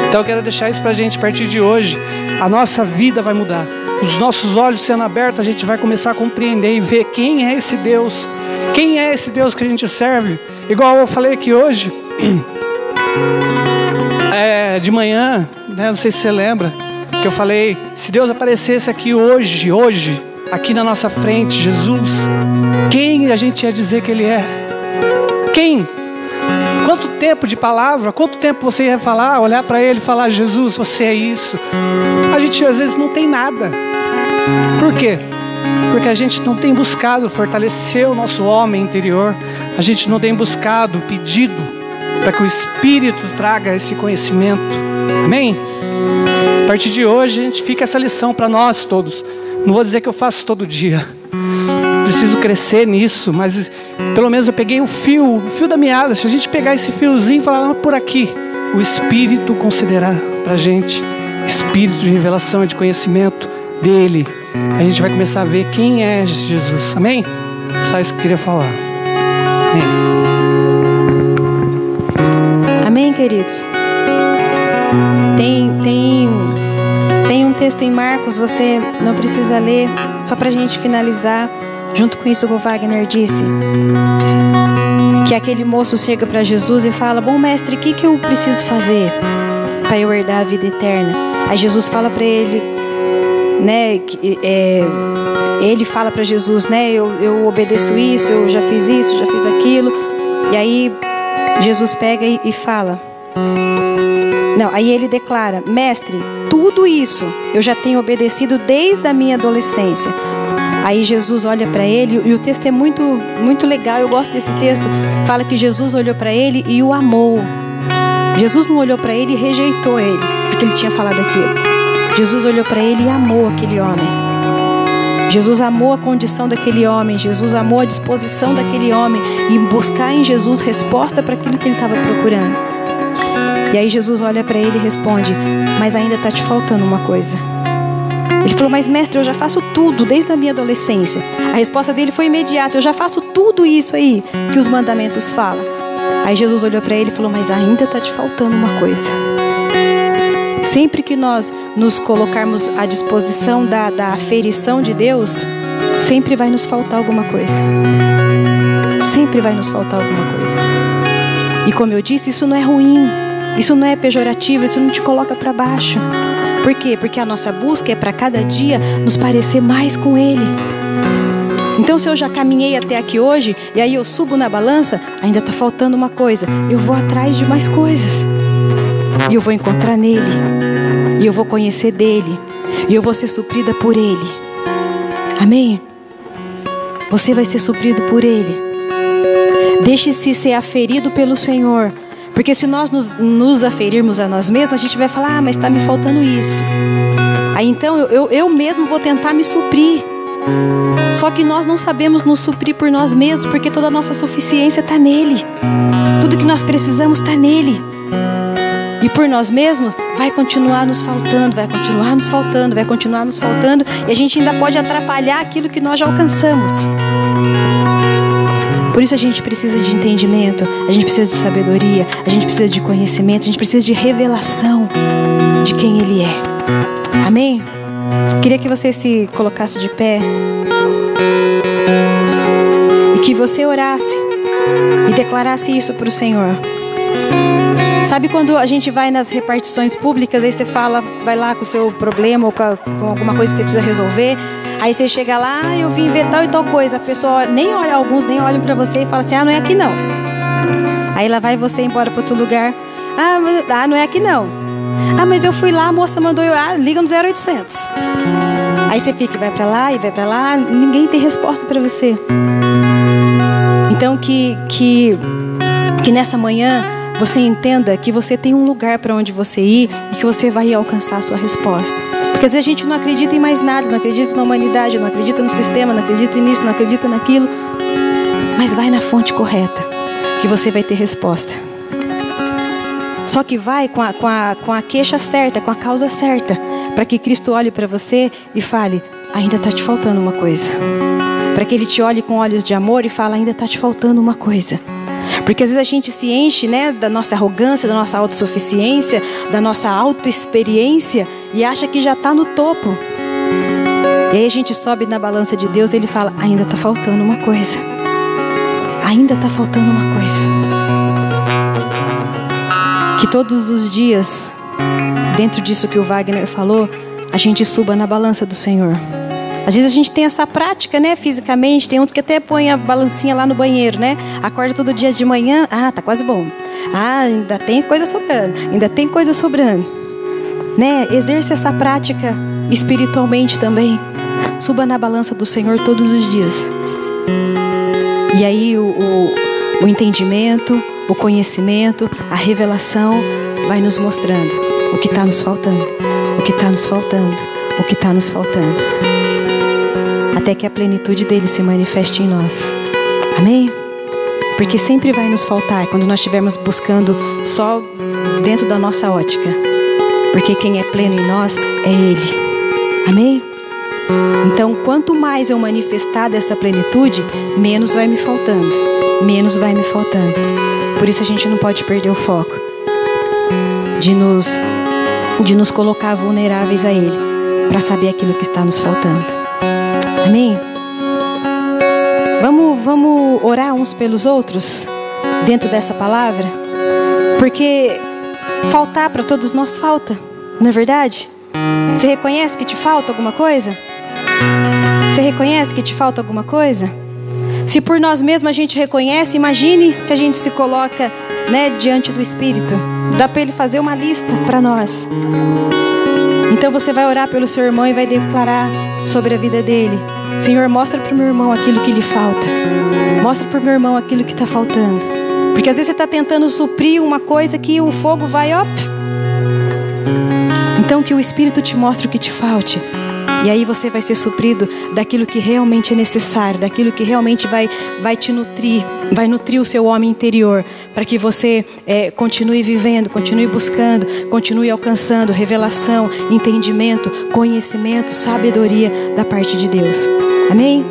Então eu quero deixar isso para a gente a partir de hoje. A nossa vida vai mudar. Os nossos olhos sendo abertos, a gente vai começar a compreender e ver quem é esse Deus. Quem é esse Deus que a gente serve? Igual eu falei aqui hoje, de manhã, né, não sei se você lembra, que eu falei, se Deus aparecesse aqui hoje, aqui na nossa frente, Jesus, quem a gente ia dizer que Ele é? Quem? Quanto tempo de palavra, quanto tempo você ia falar, olhar para ele e falar: Jesus, você é isso. A gente às vezes não tem nada. Por quê? Porque a gente não tem buscado fortalecer o nosso homem interior. A gente não tem buscado, pedido para que o Espírito traga esse conhecimento. Amém? A partir de hoje, a gente fica essa lição para nós todos. Não vou dizer que eu faço todo dia. Preciso crescer nisso, mas pelo menos eu peguei o fio da meada. Se a gente pegar esse fiozinho e falar: por aqui, o Espírito concederá para a gente Espírito de revelação e de conhecimento dele. A gente vai começar a ver quem é Jesus. Amém? Só isso que eu queria falar. Amém, queridos? Tem um texto em Marcos, você não precisa ler, só para a gente finalizar, junto com isso que o Wagner disse, que aquele moço chega para Jesus e fala: bom mestre, o que eu preciso fazer para eu herdar a vida eterna? Aí Jesus fala para ele, né, ele fala para Jesus, né, eu obedeço isso, eu já fiz isso, já fiz aquilo. E aí Jesus pega e fala, não, aí ele declara: mestre, tudo isso eu já tenho obedecido desde a minha adolescência. Aí Jesus olha para ele, e o texto é muito, muito legal, eu gosto desse texto. Fala que Jesus olhou para ele e o amou. Jesus não olhou para ele e rejeitou ele, porque ele tinha falado aquilo. Jesus olhou para ele e amou aquele homem. Jesus amou a condição daquele homem. Jesus amou a disposição daquele homem em buscar em Jesus resposta para aquilo que ele estava procurando. E aí Jesus olha para ele e responde: mas ainda está te faltando uma coisa. Ele falou: mas mestre, eu já faço tudo desde a minha adolescência. A resposta dele foi imediata: eu já faço tudo isso aí que os mandamentos falam. Aí Jesus olhou para ele e falou: mas ainda está te faltando uma coisa. Sempre que nós nos colocarmos à disposição da aferição de Deus, sempre vai nos faltar alguma coisa. Sempre vai nos faltar alguma coisa. E como eu disse, isso não é ruim, isso não é pejorativo, isso não te coloca para baixo. Por quê? Porque a nossa busca é para cada dia nos parecer mais com Ele. Então, se eu já caminhei até aqui hoje, e aí eu subo na balança, ainda está faltando uma coisa. Eu vou atrás de mais coisas. E eu vou encontrar nele. E eu vou conhecer dele. E eu vou ser suprida por ele. Amém? Você vai ser suprido por ele. Deixe-se ser aferido pelo Senhor. Porque se nós nos aferirmos a nós mesmos, a gente vai falar: mas está me faltando isso. Aí então eu mesmo vou tentar me suprir. Só que nós não sabemos nos suprir por nós mesmos, porque toda a nossa suficiência está nele. Tudo que nós precisamos está nele. E por nós mesmos vai continuar nos faltando, vai continuar nos faltando, vai continuar nos faltando. E a gente ainda pode atrapalhar aquilo que nós já alcançamos. Por isso a gente precisa de entendimento, a gente precisa de sabedoria, a gente precisa de conhecimento, a gente precisa de revelação de quem Ele é. Amém? Queria que você se colocasse de pé e que você orasse e declarasse isso para o Senhor. Sabe quando a gente vai nas repartições públicas, aí você fala, vai lá com o seu problema ou com alguma coisa que você precisa resolver. Aí você chega lá: eu vim ver tal e tal coisa. A pessoa nem olha, alguns nem olham para você e falam assim: não é aqui não. Aí lá vai você embora para outro lugar: não é aqui não. Mas eu fui lá, a moça mandou eu, liga no 0800. Aí você fica, vai para lá e vai para lá, ninguém tem resposta para você. Então que nessa manhã você entenda que você tem um lugar para onde você ir e que você vai alcançar a sua resposta. Porque às vezes a gente não acredita em mais nada, não acredita na humanidade, não acredita no sistema, não acredita nisso, não acredita naquilo. Mas vai na fonte correta, que você vai ter resposta. Só que vai com a queixa certa, com a causa certa, para que Cristo olhe para você e fale: ainda está te faltando uma coisa. Para que Ele te olhe com olhos de amor e fale: ainda está te faltando uma coisa. Porque às vezes a gente se enche, né, da nossa arrogância, da nossa autossuficiência, da nossa autoexperiência e acha que já está no topo. E aí a gente sobe na balança de Deus e Ele fala: ainda está faltando uma coisa. Ainda está faltando uma coisa. Que todos os dias, dentro disso que o Wagner falou, a gente suba na balança do Senhor. Às vezes a gente tem essa prática, né, fisicamente. Tem uns que até põem a balancinha lá no banheiro, né? Acorda todo dia de manhã, tá quase bom. Ah, ainda tem coisa sobrando, ainda tem coisa sobrando, né? Exerça essa prática espiritualmente também. Suba na balança do Senhor todos os dias. E aí o entendimento, o conhecimento, a revelação vai nos mostrando o que está nos faltando, o que está nos faltando, o que está nos faltando, até que a plenitude dele se manifeste em nós. Amém? Porque sempre vai nos faltar quando nós estivermos buscando só dentro da nossa ótica. Porque quem é pleno em nós é Ele. Amém? Então, quanto mais eu manifestar dessa plenitude, menos vai me faltando. Menos vai me faltando. Por isso a gente não pode perder o foco de nos colocar vulneráveis a Ele, para saber aquilo que está nos faltando. Amém? Vamos orar uns pelos outros dentro dessa palavra, porque faltar para todos nós falta, não é verdade? Você reconhece que te falta alguma coisa? Você reconhece que te falta alguma coisa? Se por nós mesmos a gente reconhece, imagine se a gente se coloca, né, diante do Espírito. Dá para Ele fazer uma lista para nós. Então você vai orar pelo seu irmão e vai declarar sobre a vida dele. Senhor, mostra para o meu irmão aquilo que lhe falta. Mostra para o meu irmão aquilo que está faltando. Porque às vezes você está tentando suprir uma coisa que o fogo vai, ó. Então que o Espírito te mostre o que te falte. E aí você vai ser suprido daquilo que realmente é necessário, daquilo que realmente vai te nutrir, vai nutrir o seu homem interior, para que você continue vivendo, continue buscando, continue alcançando revelação, entendimento, conhecimento, sabedoria da parte de Deus. Amém?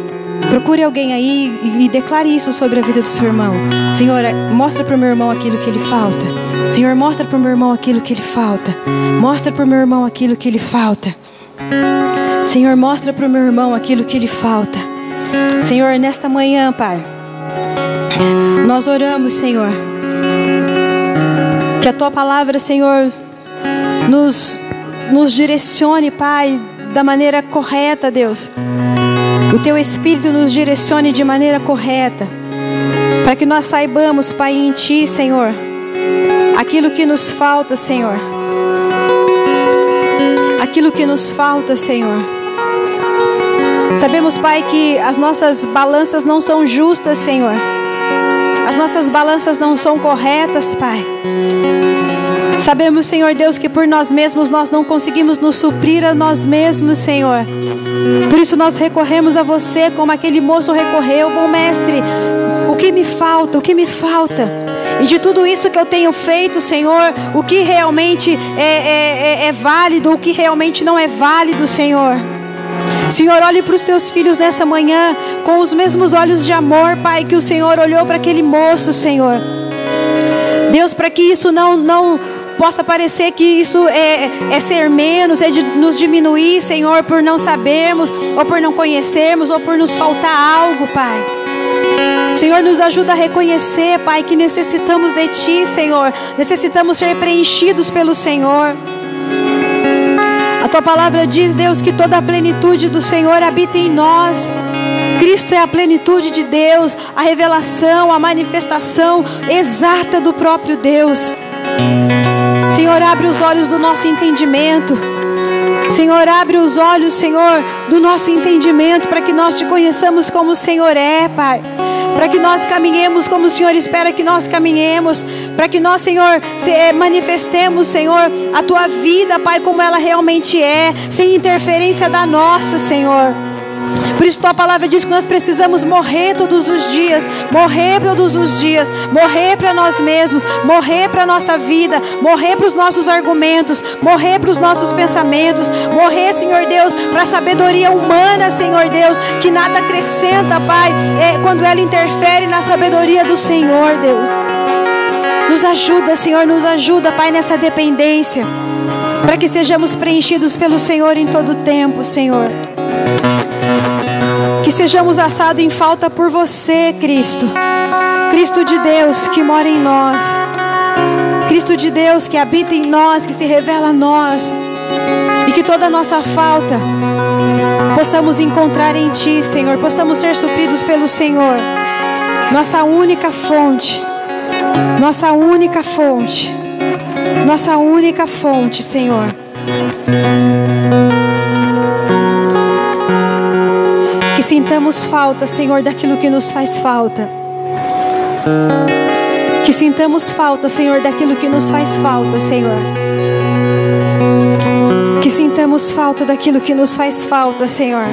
Procure alguém aí e declare isso sobre a vida do seu irmão. Senhor, mostra para o meu irmão aquilo que lhe falta. Senhor, mostra para o meu irmão aquilo que lhe falta. Mostra para o meu irmão aquilo que lhe falta. Senhor, mostra para o meu irmão aquilo que lhe falta. Senhor, nesta manhã, Pai, nós oramos, Senhor, que a Tua palavra, Senhor, nos direcione, Pai, da maneira correta, Deus. O Teu Espírito nos direcione de maneira correta, para que nós saibamos, Pai, em Ti, Senhor, aquilo que nos falta, Senhor. Aquilo que nos falta, Senhor. Sabemos, Pai, que as nossas balanças não são justas, Senhor. As nossas balanças não são corretas, Pai. Sabemos, Senhor Deus, que por nós mesmos nós não conseguimos nos suprir a nós mesmos, Senhor. Por isso nós recorremos a Você como aquele moço recorreu. Bom Mestre, o que me falta? O que me falta? E de tudo isso que eu tenho feito, Senhor, o que realmente é válido, o que realmente não é válido, Senhor. Senhor, olhe para os Teus filhos nessa manhã com os mesmos olhos de amor, Pai, que o Senhor olhou para aquele moço, Senhor. Deus, para que isso não possa parecer que isso é ser menos, é de nos diminuir, Senhor, por não sabermos, ou por não conhecermos, ou por nos faltar algo, Pai. Senhor, nos ajuda a reconhecer, Pai, que necessitamos de Ti, Senhor. Necessitamos ser preenchidos pelo Senhor. A Tua palavra diz, Deus, que toda a plenitude do Senhor habita em nós. Cristo é a plenitude de Deus, a revelação, a manifestação exata do próprio Deus. Senhor, abre os olhos do nosso entendimento. Senhor, abre os olhos, Senhor, do nosso entendimento, para que nós Te conheçamos como o Senhor é, Pai. Para que nós caminhemos como o Senhor espera que nós caminhemos. Para que nós, Senhor, manifestemos, Senhor, a Tua vida, Pai, como ela realmente é, sem interferência da nossa, Senhor. Por isso Tua palavra diz que nós precisamos morrer todos os dias. Morrer todos os dias. Morrer para nós mesmos. Morrer para a nossa vida. Morrer para os nossos argumentos. Morrer para os nossos pensamentos. Morrer, Senhor Deus, para a sabedoria humana, Senhor Deus, que nada acrescenta, Pai, quando ela interfere na sabedoria do Senhor, Deus. Nos ajuda, Senhor, nos ajuda, Pai, nessa dependência, para que sejamos preenchidos pelo Senhor em todo o tempo, Senhor. Que sejamos assados em falta por Você, Cristo. Cristo de Deus que mora em nós. Cristo de Deus que habita em nós, que se revela a nós. E que toda a nossa falta possamos encontrar em Ti, Senhor. Possamos ser supridos pelo Senhor. Nossa única fonte. Nossa única fonte. Nossa única fonte, Senhor. Que sintamos falta, Senhor, daquilo que nos faz falta. Que sintamos falta, Senhor, daquilo que nos faz falta, Senhor. Que sintamos falta daquilo que nos faz falta, Senhor.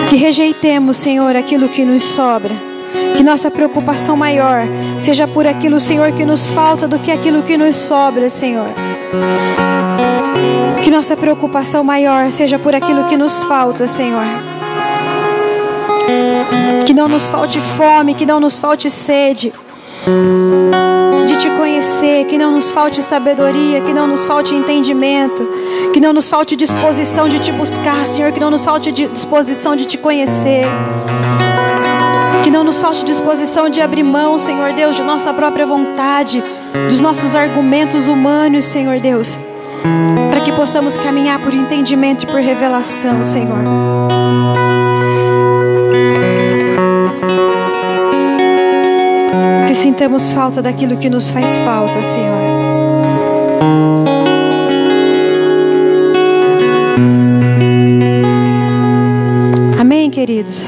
Que rejeitemos, Senhor, aquilo que nos sobra. Que nossa preocupação maior seja por aquilo, Senhor, que nos falta do que aquilo que nos sobra, Senhor. Que nossa preocupação maior seja por aquilo que nos falta, Senhor. Que não nos falte fome, que não nos falte sede de Te conhecer, que não nos falte sabedoria, que não nos falte entendimento, que não nos falte disposição de Te buscar, Senhor, que não nos falte disposição de Te conhecer, que não nos falte disposição de abrir mão, Senhor Deus, de nossa própria vontade, dos nossos argumentos humanos, Senhor Deus, para que possamos caminhar por entendimento e por revelação, Senhor. Que sintamos falta daquilo que nos faz falta, Senhor. Amém, queridos?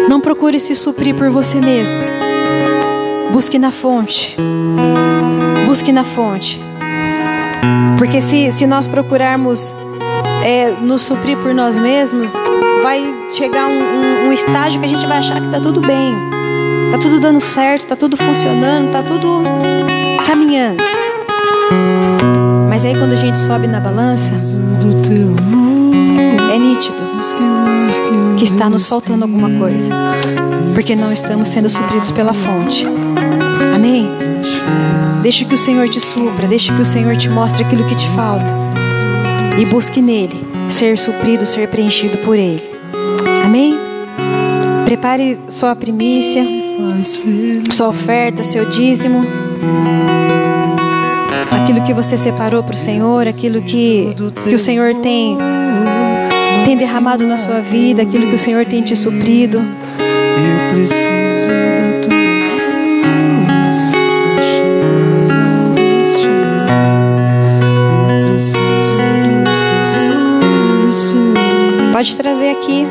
Não procure se suprir por você mesmo. Busque na fonte. Busque na fonte. Porque se nós procurarmos nos suprir por nós mesmos, vai chegar um estágio que a gente vai achar que está tudo bem. Está tudo dando certo, está tudo funcionando, está tudo caminhando. Mas aí quando a gente sobe na balança, é nítido que está nos faltando alguma coisa, porque não estamos sendo supridos pela fonte. Amém? Deixe que o Senhor te supra, deixe que o Senhor te mostre aquilo que te falta e busque nele ser suprido, ser preenchido por Ele. Amém? Prepare sua primícia, sua oferta, seu dízimo, aquilo que você separou para o Senhor, aquilo que o Senhor tem derramado na sua vida, aquilo que o Senhor tem te suprido. Eu preciso da tua luz para cheirar o destino. Eu preciso dos teus olhos. Pode trazer aqui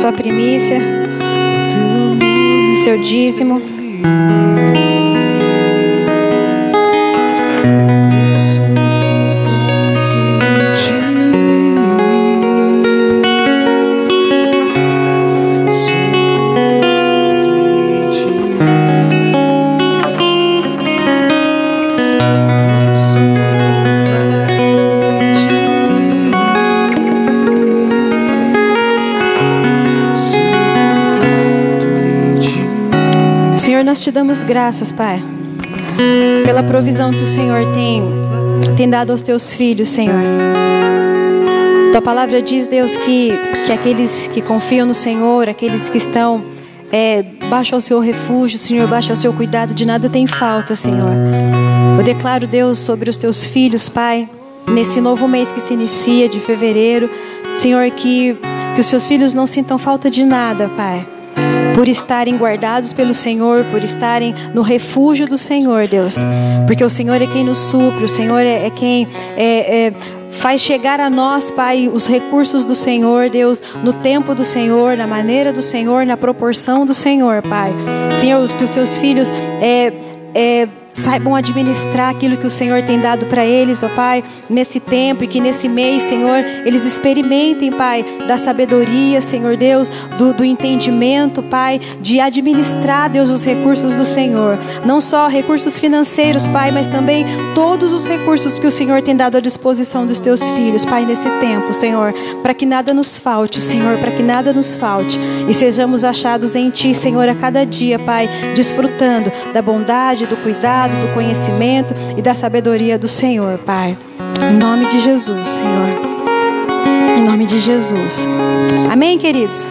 sua primícia, seu dízimo. Nós te damos graças, Pai, pela provisão que o Senhor tem dado aos teus filhos, Senhor. Tua palavra diz, Deus, que aqueles que confiam no Senhor, aqueles que estão baixo ao seu refúgio, Senhor, baixo ao seu cuidado, de nada tem falta, Senhor. Eu declaro, Deus, sobre os teus filhos, Pai, nesse novo mês que se inicia, de fevereiro, Senhor, que os seus filhos não sintam falta de nada, Pai, por estarem guardados pelo Senhor, por estarem no refúgio do Senhor, Deus. Porque o Senhor é quem nos supre, o Senhor é quem faz chegar a nós, Pai, os recursos do Senhor, Deus, no tempo do Senhor, na maneira do Senhor, na proporção do Senhor, Pai. Senhor, que os teus filhos saibam administrar aquilo que o Senhor tem dado para eles, ó Pai, nesse tempo, e que nesse mês, Senhor, eles experimentem, Pai, da sabedoria, Senhor Deus, do entendimento, Pai, de administrar, Deus, os recursos do Senhor. Não só recursos financeiros, Pai, mas também todos os recursos que o Senhor tem dado à disposição dos teus filhos, Pai, nesse tempo, Senhor, para que nada nos falte, Senhor, para que nada nos falte, e sejamos achados em Ti, Senhor, a cada dia, Pai, desfrutando da bondade, do cuidado, do conhecimento e da sabedoria do Senhor, Pai. Em nome de Jesus, Senhor. Em nome de Jesus. Amém, queridos?